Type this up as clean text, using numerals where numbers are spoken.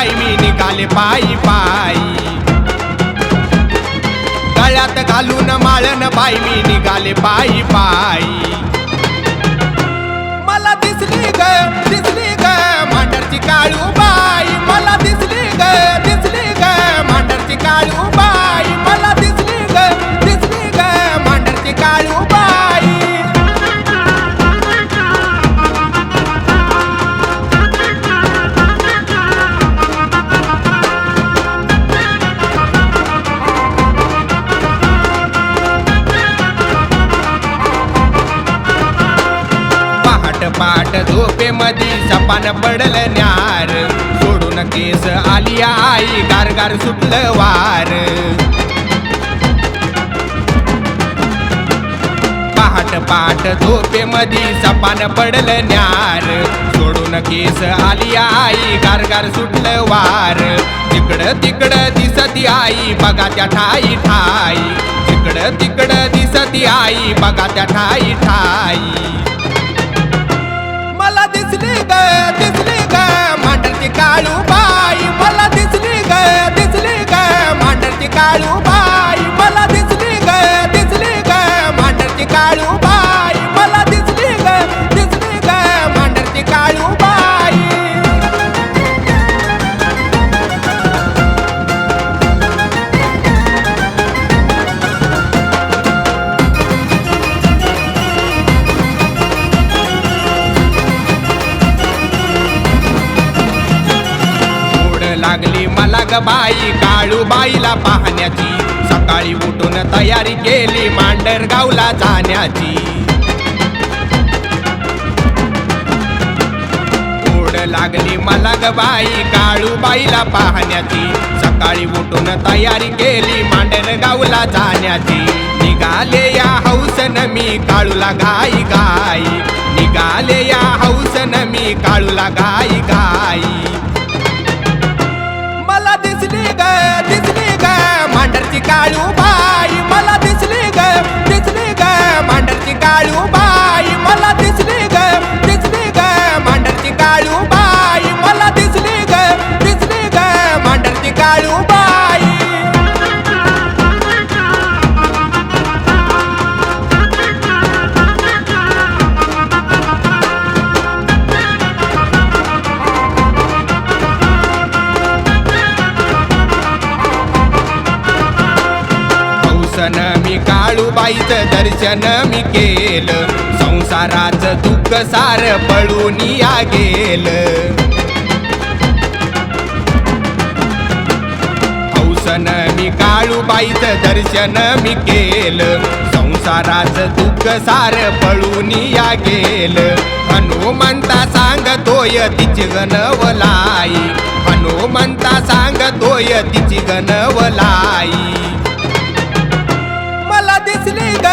बाई मी निघाले पायी पायी, गळ्यात घालून माळण बाई मी निघाले पायी पायी. मला दिसली ग मांडरची काळू बाई, मला दिसली ग मांडरची काळू बाई, मला दिसली ग मांडरची काळू बाई. पाट झोपेमधी सपान पडलं न्यार, सोडून केस आली आई गारगार सुटलं वार. पहाट झोपेमधी सपान पडलं न्यार, सोडून केस आली आई गारगार सुटलं वार. तिकडं दिसती आई बघा त्या ठाई ठाई, तिकडं दिसती आई बघा त्या ठाई ठाई. मला दिसली ग मांडरची काळू बाई, मला दिसली ग मांडरची काळू बाई, मला दिसली ग मांडरची काळू बाई, मला दिसली ग मांडरची काळू बाई. लागली मला ग बाई काळू बाईला पाहण्याची, सकाळी उठून तयारी केली मांडरगावला जाण्याची. ओढ लागली मला ग बाई काळू बाईला पाहण्याची, सकाळी उठून तयारी केली मांडरगावला जाण्याची. निघाले या हौसन मी काळूला घाई घाई, निघाले या हौसन मी काळूला घाई घाई. मला दिसली ग मांडरची काळू बाई, मला दिसली ग मांडरची काळू बाई, मला दिसली ग मांडरची काळू बाई, मला दिसली ग मांडरची काळू बाई. मी काळूबाईचं दर्शन मी केलं, संसाराचं दुःख सार पळून या गेलं. हौसन मी काळूबाईचं दर्शन मी केलं, संसाराचं दुःख सार पळून या गेलं. हनुमंता सांगतोय तिची गणवलाई, हनुमंता सांगतोय तिची गणवलाई. मला दिसली ग